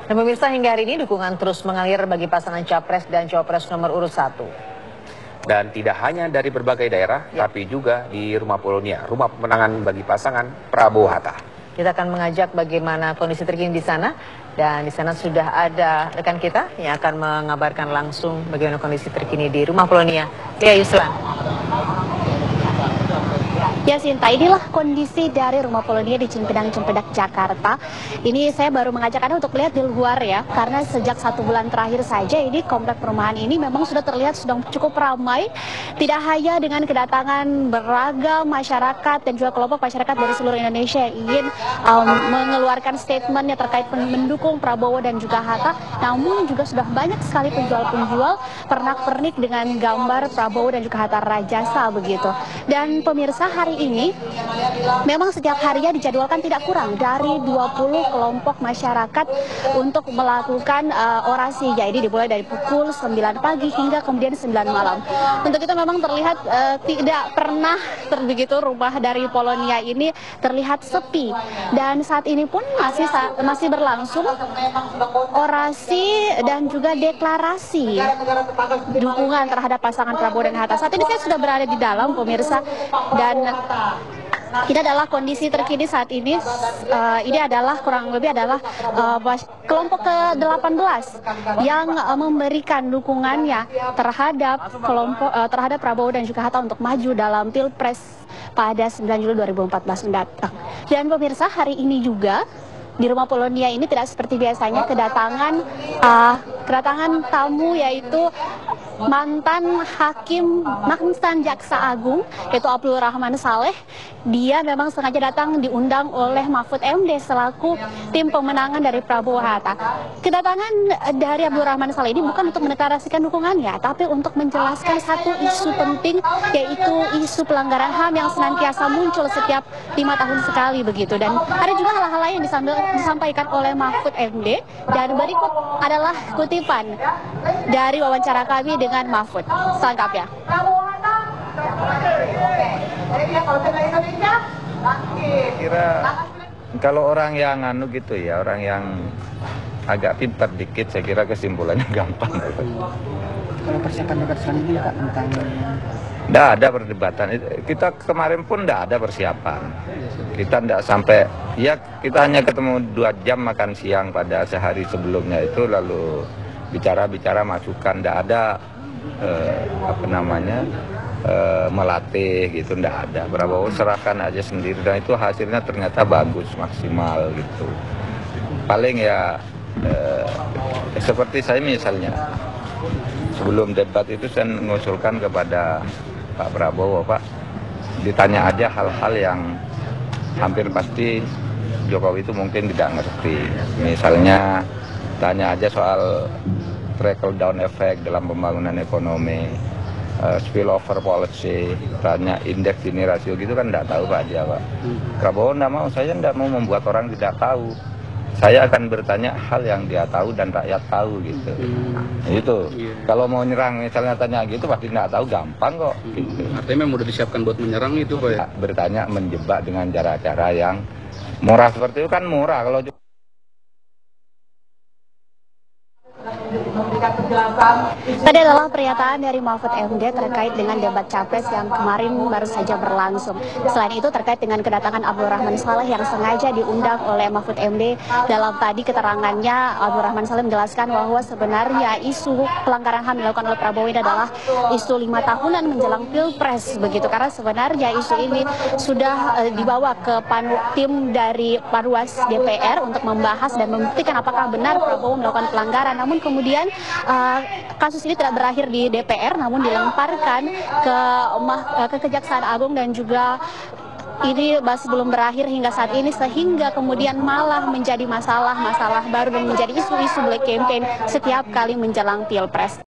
Dan pemirsa, hingga hari ini dukungan terus mengalir bagi pasangan Capres dan Cawapres nomor urut 1. Dan tidak hanya dari berbagai daerah, tapi juga di Rumah Polonia, rumah pemenangan bagi pasangan Prabowo Hatta. Kita akan mengajak bagaimana kondisi terkini di sana, dan di sana sudah ada rekan kita yang akan mengabarkan langsung bagaimana kondisi terkini di Rumah Polonia. Ya, Yuslan. Ya Sinta, inilah kondisi dari Rumah Polonia di Cimpedak, Jakarta. Ini saya baru mengajak Anda untuk lihat di luar ya, karena sejak 1 bulan terakhir saja ini komplek perumahan ini memang sudah terlihat sudah cukup ramai. Tidak hanya dengan kedatangan beragam masyarakat dan juga kelompok masyarakat dari seluruh Indonesia yang ingin mengeluarkan statementnya terkait mendukung Prabowo dan juga Hatta, namun juga sudah banyak sekali penjual-penjual pernak-pernik dengan gambar Prabowo dan juga Hatta Rajasa begitu. Dan pemirsa, hari ini memang setiap harinya dijadwalkan tidak kurang dari 20 kelompok masyarakat untuk melakukan orasi. Jadi dimulai dari pukul 9 pagi hingga kemudian 9 malam. Untuk itu memang terlihat tidak pernah begitu rumah dari Polonia ini terlihat sepi. Dan saat ini pun masih berlangsung orasi dan juga deklarasi dukungan terhadap pasangan Prabowo dan Hatta. Saat ini saya sudah berada di dalam, pemirsa, dan ini adalah kondisi terkini saat ini. Ini adalah kurang lebih adalah kelompok ke-18 yang memberikan dukungannya terhadap Prabowo dan juga Hatta untuk maju dalam Pilpres pada 9 Juli 2014 mendatang. Dan pemirsa, hari ini juga di Rumah Polonia ini tidak seperti biasanya kedatangan tamu, yaitu mantan jaksa agung, yaitu Abdul Rahman Saleh. Dia memang sengaja datang diundang oleh Mahfud MD selaku tim pemenangan dari Prabowo Hatta. Kedatangan dari Abdul Rahman Saleh ini bukan untuk mendeklarasikan dukungannya, tapi untuk menjelaskan satu isu penting, yaitu isu pelanggaran HAM yang senantiasa muncul setiap 5 tahun sekali begitu. Dan ada juga hal-hal lain yang disampaikan oleh Mahfud MD, dan berikut adalah kutipan dari wawancara kami dengan Mahfud selengkapnya. Kira kalau orang yang gitu ya, orang yang agak pintar dikit, saya kira kesimpulannya gampang. Kalau persiapan debat selanjutnya Pak tentang... Tidak ada perdebatan. Kita kemarin pun tidak ada persiapan. Kita tidak sampai, ya kita hanya ketemu 2 jam makan siang pada sehari sebelumnya itu, lalu bicara-bicara masukan. Tidak ada melatih gitu, tidak ada. Prabowo serahkan aja sendiri, dan itu hasilnya ternyata bagus, maksimal gitu. Paling ya seperti saya misalnya, sebelum debat itu saya mengusulkan kepada Pak Prabowo, Pak, ditanya aja hal-hal yang hampir pasti Jokowi itu mungkin tidak ngerti. Misalnya tanya aja soal trickle down effect dalam pembangunan ekonomi, spillover policy, tanya indeks Gini rasio gitu kan tidak tahu Pak dia, Pak. Prabowo tidak mau, saya tidak mau membuat orang tidak tahu. Saya akan bertanya hal yang dia tahu dan rakyat tahu gitu. Itu. Kalau mau nyerang misalnya tanya gitu pasti tidak tahu, gampang kok. Gitu. Artinya memang sudah disiapkan buat menyerang itu Pak ya? Bertanya menjebak dengan cara-cara yang murah seperti itu kan murah. Kalau Tadi adalah pernyataan dari Mahfud MD terkait dengan debat Capres yang kemarin baru saja berlangsung. Selain itu terkait dengan kedatangan Abdul Rahman Saleh yang sengaja diundang oleh Mahfud MD. Dalam tadi keterangannya, Abdul Rahman Saleh menjelaskan bahwa sebenarnya isu pelanggaran HAM dilakukan oleh Prabowo ini adalah isu 5 tahunan menjelang Pilpres begitu. Karena sebenarnya isu ini sudah dibawa ke tim dari Panwas DPR untuk membahas dan membuktikan apakah benar Prabowo melakukan pelanggaran. Namun kemudian kasus ini tidak berakhir di DPR, namun dilemparkan ke Kejaksaan Agung, dan juga ini masih belum berakhir hingga saat ini, sehingga kemudian malah menjadi masalah baru dan menjadi isu-isu black campaign setiap kali menjelang Pilpres.